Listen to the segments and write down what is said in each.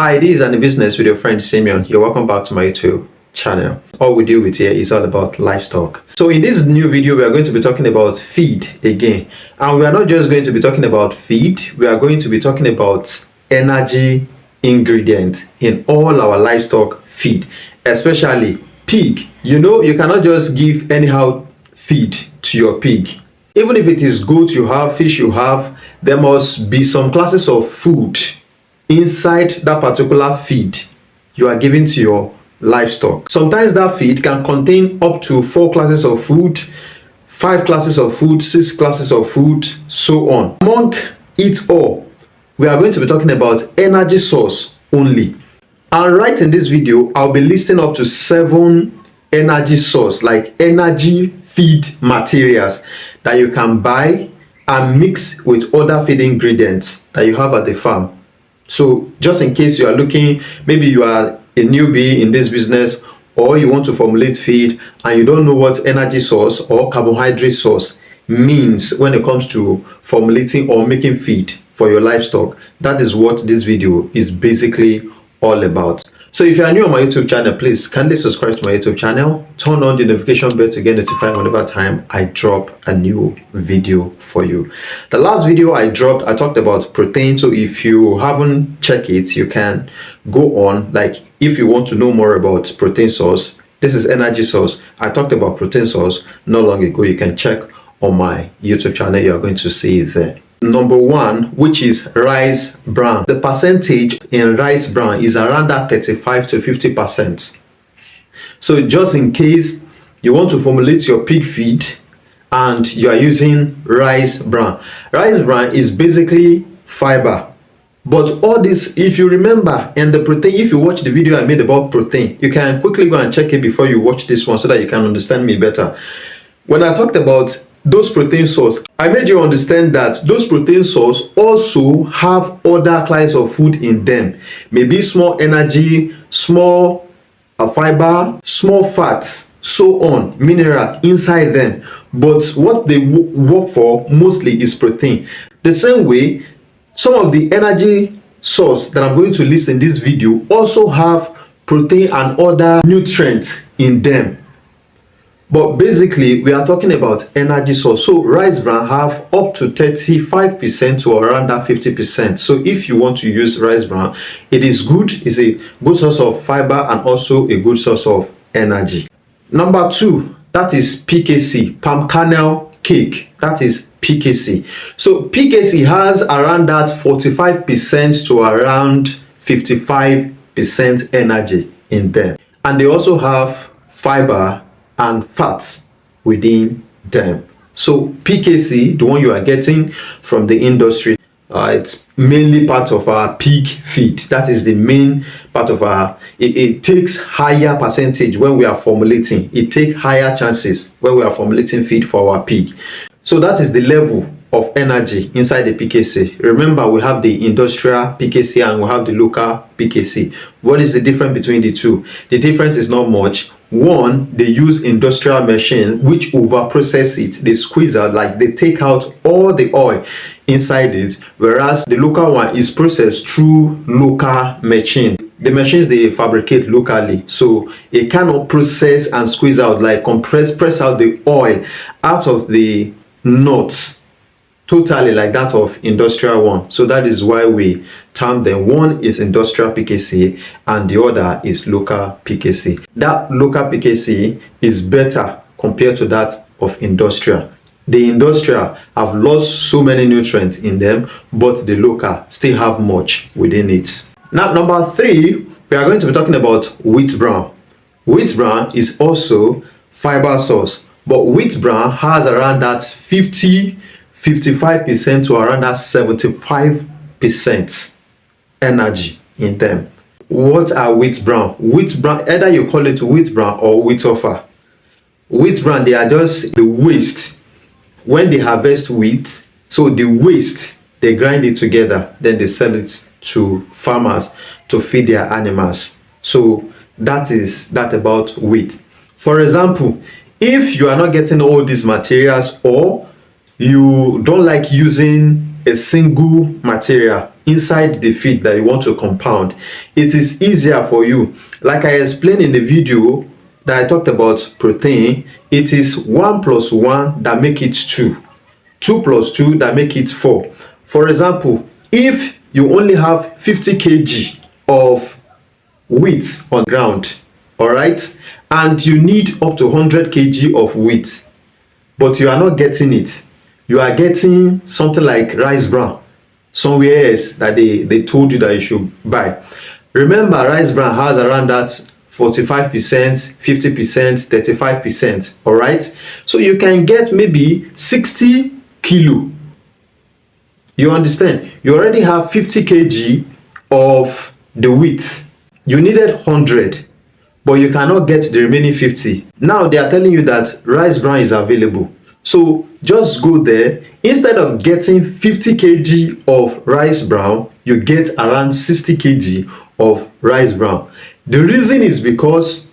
Hi, this is AniBusiness with your friend Simeon. You're welcome back to my YouTube channel. All we deal with here is all about livestock. So in this new video, we are going to be talking about feed again. And we are not just going to be talking about feed, we are going to be talking about energy ingredient in all our livestock feed, especially pig. You know, you cannot just give anyhow feed to your pig. Even if it is goat you have, fish you have, there must be some classes of food inside that particular feed you are giving to your livestock. Sometimes that feed can contain up to 4 classes of food, 5 classes of food, 6 classes of food, so on. Among it all, we are going to be talking about energy source only. And right in this video, I'll be listing up to 7 energy source, like energy feed materials that you can buy and mix with other feed ingredients that you have at the farm. So just in case you are looking, maybe you are a newbie in this business, or you want to formulate feed and you don't know what energy source or carbohydrate source means when it comes to formulating or making feed for your livestock, that is what this video is basically all about. So if you are new on my YouTube channel, please kindly subscribe to my YouTube channel, turn on the notification bell to get notified whenever time I drop a new video for you. The last video I dropped, I talked about protein. So if you haven't checked it, you can go on. Like if you want to know more about protein source, this is energy source. I talked about protein source not long ago. You can check on my YouTube channel. You are going to see it there. Number 1, which is rice bran. The percentage in rice bran is around that 35 to 50%. So just in case you want to formulate your pig feed and you are using rice bran. Rice bran is basically fiber. But all this, if you remember, and the protein, if you watch the video I made about protein, you can quickly go and check it before you watch this one so that you can understand me better. When I talked about those protein source, I made you understand that those protein source also have other kinds of food in them. Maybe small energy, small fiber, small fats, so on, mineral inside them. But what they work for mostly is protein. The same way, some of the energy source that I'm going to list in this video also have protein and other nutrients in them. But basically, we are talking about energy source. So rice bran have up to 35% to around that 50%. So if you want to use rice bran, it is good. It's a good source of fiber and also a good source of energy. Number 2, that is PKC, palm kernel cake. That is PKC. So PKC has around that 45% to around 55% energy in them. And they also have fiber and fats within them. So PKC, the one you are getting from the industry, it's mainly part of our pig feed. That is the main part of our, it takes higher percentage when we are formulating. It takes higher chances when we are formulating feed for our pig. So that is the level of energy inside the PKC. Remember, we have the industrial PKC and we have the local PKC. What is the difference between the two? The difference is not much. One, they use industrial machine which over process it. They squeeze out, like they take out all the oil inside it, whereas the local one is processed through local machine. The machines they fabricate locally, so it cannot process and squeeze out, like press out the oil out of the nuts totally like that of industrial one. So that is why we term them. One is industrial PKC and the other is local PKC. That local PKC is better compared to that of industrial. The industrial have lost so many nutrients in them, but the local still have much within it. Now, number 3, we are going to be talking about wheat bran. Wheat bran is also fiber source, but wheat bran has around that 55% to around that 75% energy in them. What are wheat bran? Wheat bran, either you call it wheat bran or wheat offer. Wheat bran, they are just the waste. When they harvest wheat, so the waste, they grind it together, then they sell it to farmers to feed their animals. So that is that about wheat. For example, if you are not getting all these materials, or you don't like using a single material inside the feed that you want to compound, it is easier for you. Like I explained in the video that I talked about protein, it is 1 plus 1 that make it 2. 2 plus 2 that make it 4. For example, if you only have 50 kg of wheat on ground, all right, and you need up to 100 kg of wheat, but you are not getting it, you are getting something like rice bran somewhere else that they told you that you should buy. Remember, rice bran has around that 45%, 50%, 35%, all right? So you can get maybe 60 kilo. You understand? You already have 50 kg of the wheat. You needed 100, but you cannot get the remaining 50. Now they are telling you that rice bran is available. So just go there. Instead of getting 50 kg of rice bran, you get around 60 kg of rice bran. The reason is because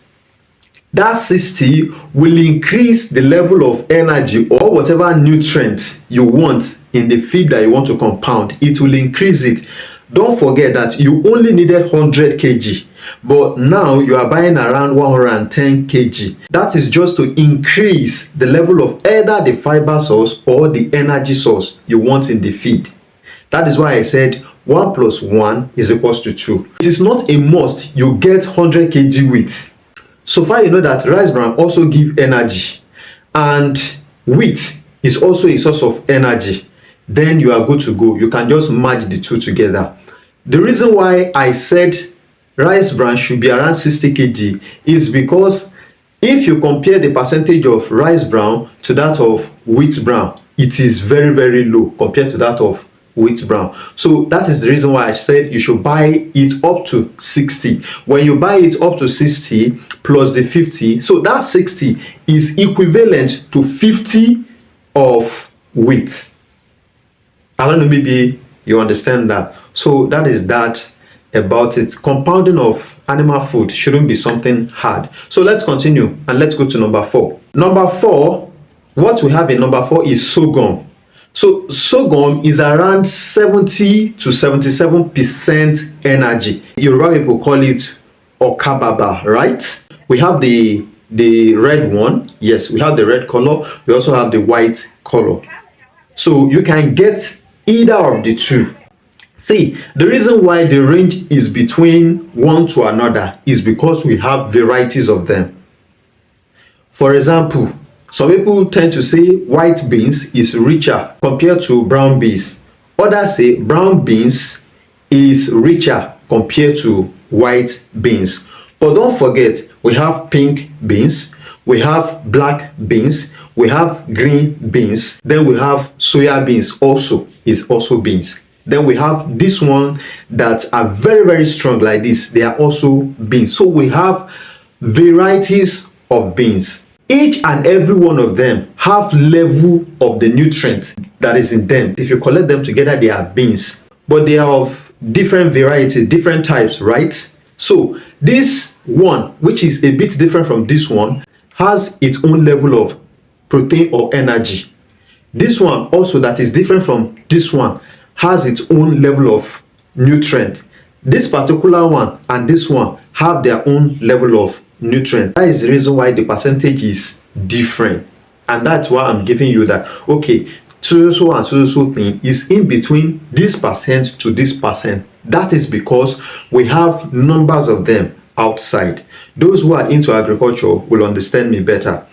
that 60 will increase the level of energy or whatever nutrients you want in the feed that you want to compound. It will increase it. Don't forget that you only needed 100 kg, but now you are buying around 110 kg. That is just to increase the level of either the fiber source or the energy source you want in the feed. That is why I said 1 plus 1 is equals to 2. It is not a must you get 100 kg wheat. So far you know that rice bran also give energy, and wheat is also a source of energy. Then you are good to go. You can just merge the two together. The reason why I said rice bran should be around 60 kg is because if you compare the percentage of rice bran to that of wheat bran, it is very, very low compared to that of wheat bran. So that is the reason why I said you should buy it up to 60. When you buy it up to 60 plus the 50, so that 60 is equivalent to 50 of wheat. I don't know, maybe you understand that. So that is that about it. Compounding of animal food shouldn't be something hard. So let's continue and let's go to number 4. Number 4, what we have in number 4 is sorghum. So sorghum is around 70 to 77% energy. Yoruba people call it okababa, right? We have the red one. Yes, we have the red color. We also have the white color. So you can get either of the two. See, the reason why the range is between one to another is because we have varieties of them. For example, some people tend to say white beans is richer compared to brown beans. Others say brown beans is richer compared to white beans. But don't forget, we have pink beans, we have black beans, we have green beans, then we have soya beans also, is also beans. Then we have this one that are very, very strong like this. They are also beans. So we have varieties of beans. Each and every one of them have level of the nutrient that is in them. If you collect them together, they are beans. But they are of different varieties, different types, right? So this one, which is a bit different from this one, has its own level of protein or energy. This one also that is different from this one has its own level of nutrient. This particular one and this one have their own level of nutrient. That is the reason why the percentage is different, and that's why I'm giving you that. Okay, so and so thing is in between this percent to this percent. That is because we have numbers of them outside. Those who are into agriculture will understand me better.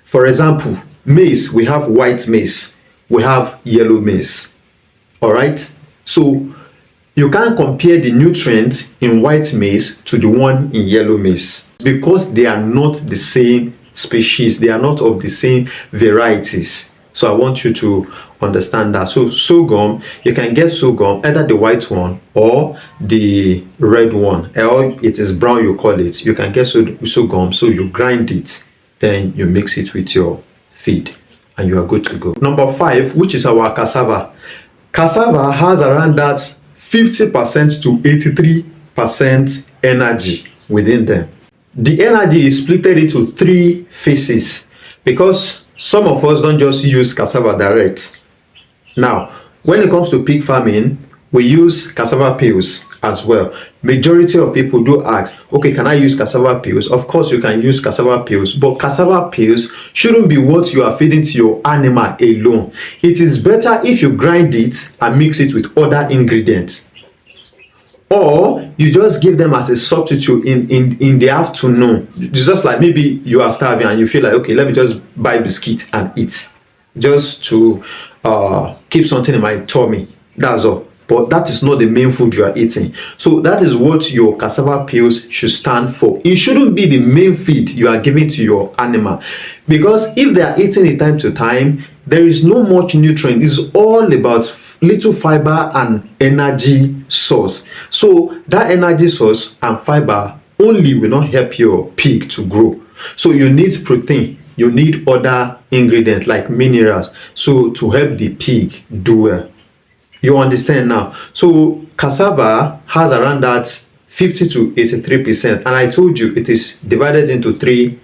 For example, maize, we have white maize, we have yellow maize. All right, so you can't compare the nutrients in white maize to the one in yellow maize because they are not the same species, they are not of the same varieties. So I want you to understand that. So sorghum, you can get sorghum, either the white one or the red one, or it is brown you call it. You can get sorghum, so you grind it, then you mix it with your feed and you are good to go. Number 5, which is our cassava. Cassava has around that 50% to 83% energy within them. The energy is split into 3 phases because some of us don't just use cassava direct. Now, when it comes to pig farming, we use cassava peels as well. Majority of people do ask, okay, can I use cassava peels? Of course you can use cassava peels, but cassava peels shouldn't be what you are feeding to your animal alone. It is better if you grind it and mix it with other ingredients, or you just give them as a substitute in the afternoon. It's just like maybe you are starving and you feel like, okay, let me just buy biscuit and eat, just to keep something in my tummy. That's all. But that is not the main food you are eating. So that is what your cassava peels should stand for. It shouldn't be the main feed you are giving to your animal, because if they are eating it time to time, there is no much nutrient. It's all about little fiber and energy source. So that energy source and fiber only will not help your pig to grow. So you need protein, you need other ingredients like minerals, so to help the pig do well. You understand now? So cassava has around that 50 to 83%, and I told you it is divided into three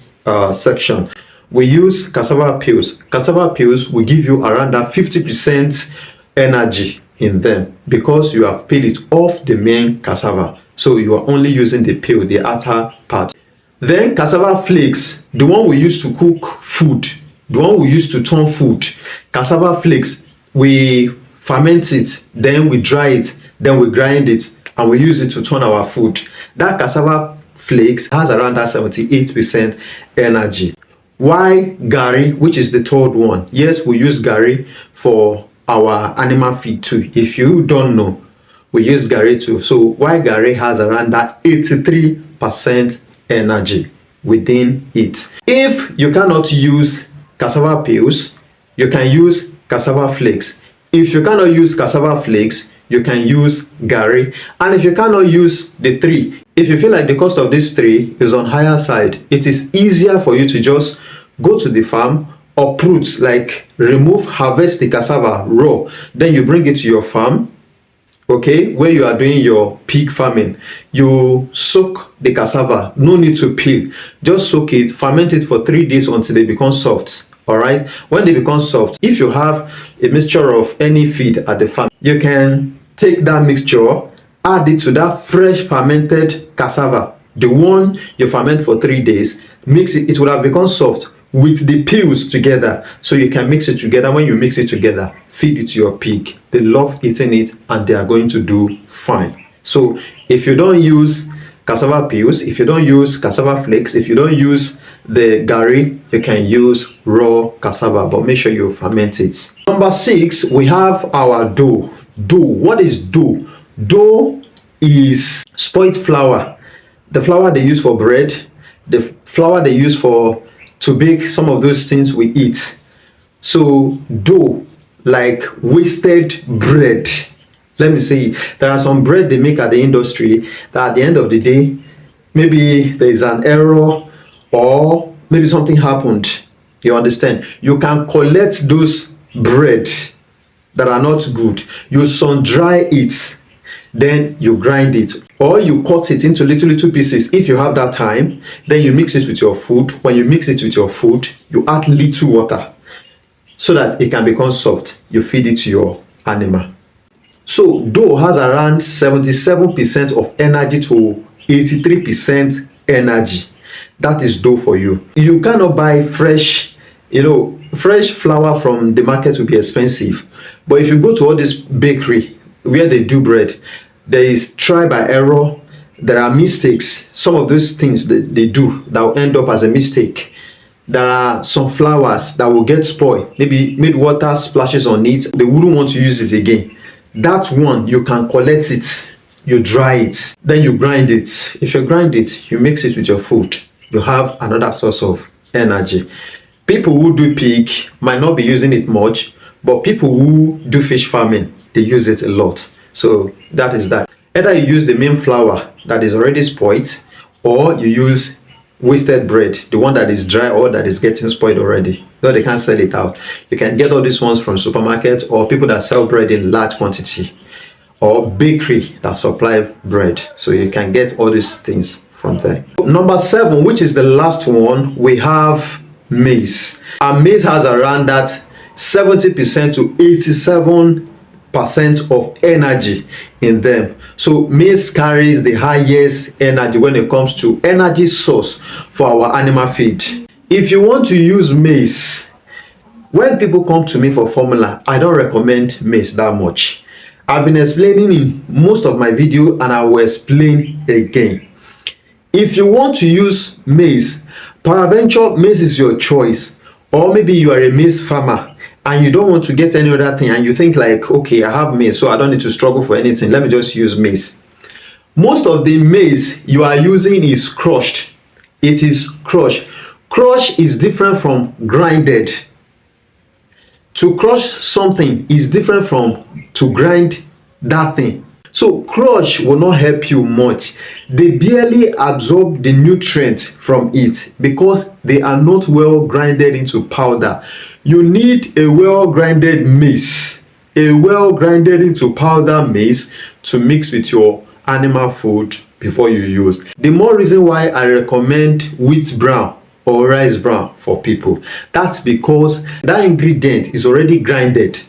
sections. We use cassava peels. Cassava peels will give you around that 50% energy in them, because you have peeled it off the main cassava. So you are only using the peel, the outer part. Then cassava flakes, the one we use to cook food, the one we use to turn food. Cassava flakes, we ferment it, then we dry it, then we grind it, and we use it to turn our food. That cassava flakes has around that 78% energy. Why gari, which is the third one? Yes, we use gari for our animal feed too. If you don't know, we use gari too. So why gari has around that 83% energy within it. If you cannot use cassava peels, you can use cassava flakes. If you cannot use cassava flakes, you can use gari. And if you cannot use the three, if you feel like the cost of these three is on higher side, it is easier for you to just go to the farm, uproot, like remove, harvest the cassava raw, then you bring it to your farm, okay, where you are doing your pig farming. You soak the cassava, no need to peel, just soak it, ferment it for 3 days until they become soft. All right, when they become soft, if you have a mixture of any feed at the farm, you can take that mixture, add it to that fresh fermented cassava, the one you ferment for 3 days, mix it. It will have become soft with the peels together, so you can mix it together. When you mix it together, feed it to your pig. They love eating it and they are going to do fine. So if you don't use cassava peels, if you don't use cassava flakes, if you don't use the gari, you can use raw cassava, but make sure you ferment it. Number 6, we have our dough. Dough, what is dough? Dough is spoiled flour, the flour they use for bread, the flour they use for to bake some of those things we eat. So dough, like wasted bread. Let me see, there are some bread they make at the industry that at the end of the day, maybe there is an error, or maybe something happened. You understand? You can collect those bread that are not good, you sun dry it, then you grind it, or you cut it into little pieces. If you have that time, then you mix it with your food. When you mix it with your food, you add little water so that it can become soft. You feed it to your animal. So dough has around 77% of energy to 83% energy. That is dough for you. You cannot buy fresh, fresh flour from the market will be expensive. But if you go to all this bakery where they do bread, there is try by error, there are mistakes. Some of those things that they do that will end up as a mistake. There are some flours that will get spoiled. Maybe water splashes on it, they wouldn't want to use it again. That one, you can collect it, you dry it, then you grind it. If you grind it, you mix it with your food, you have another source of energy. People who do pig might not be using it much, but people who do fish farming, they use it a lot. So that is that. Either you use the main flour that is already spoiled, or you use wasted bread, the one that is dry or that is getting spoiled already. No, they can't sell it out. You can get all these ones from supermarkets or people that sell bread in large quantity, or bakery that supply bread. So you can get all these things from there. Number 7, which is the last one, we have maize. And maize has around that 70% to percent of energy in them. So maize carries the highest energy when it comes to energy source for our animal feed. If you want to use maize, when people come to me for formula, I don't recommend maize that much. I've been explaining in most of my video, and I will explain again. If you want to use maize, peradventure maize is your choice, or maybe you are a maize farmer and you don't want to get any other thing, and you think like, okay, I have maize, so I don't need to struggle for anything, let me just use maize. Most of the maize you are using is crushed. It is crushed. Crush is different from grinded. To crush something is different from to grind that thing. So crush will not help you much. They barely absorb the nutrients from it because they are not well grinded into powder. You need a well grinded maize, a well grinded into powder maize to mix with your animal food before you use. The more reason why I recommend wheat brown or rice brown for people, that's because that ingredient is already grinded.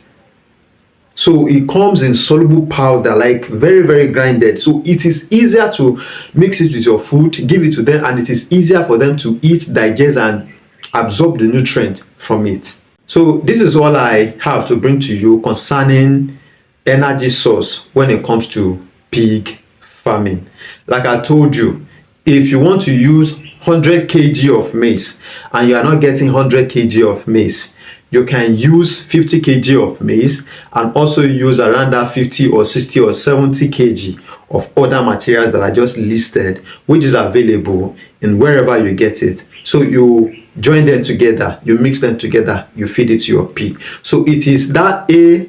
So it comes in soluble powder, like very grinded. So it is easier to mix it with your food, give it to them, and it is easier for them to eat, digest, and absorb the nutrient from it. So this is all I have to bring to you concerning energy source when it comes to pig farming. Like I told you, if you want to use 100 kg of maize and you are not getting 100 kg of maize, you can use 50 kg of maize and also use around that 50 or 60 or 70 kg of other materials that I just listed, which is available in wherever you get it. So you join them together, you mix them together, you feed it to your pig. So it is that A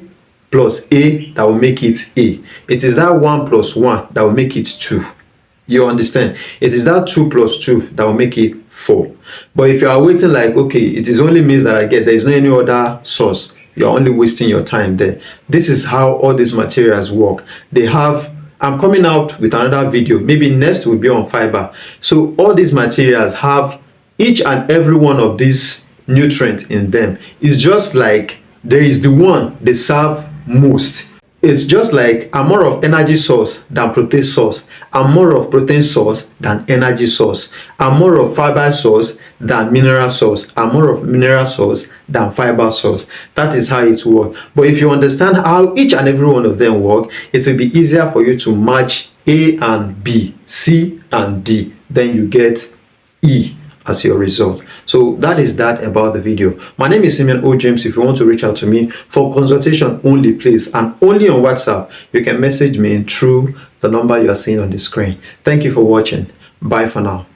plus A that will make it A. It is that 1 plus 1 that will make it 2. You understand? It is that 2 plus 2 that will make it 4. But if you are waiting like, okay, it is only maize that I get, there is no any other source, you are only wasting your time there. This is how all these materials work. They have, I'm coming out with another video, maybe next will be on fiber. So all these materials have each and every one of these nutrients in them. It's just like there is the one they serve most. It's just like I'm more of energy source than protein source. I'm more of protein source than energy source. I'm more of fiber source than mineral source. I'm more of mineral source than fiber source. That is how it works. But if you understand how each and every one of them work, it will be easier for you to match A and B, C and D. Then you get E as your result. So that is that about the video. My name is Simeon O. James. If you want to reach out to me for consultation only, please, and only on WhatsApp, you can message me through the number you are seeing on the screen. Thank you for watching. Bye for now.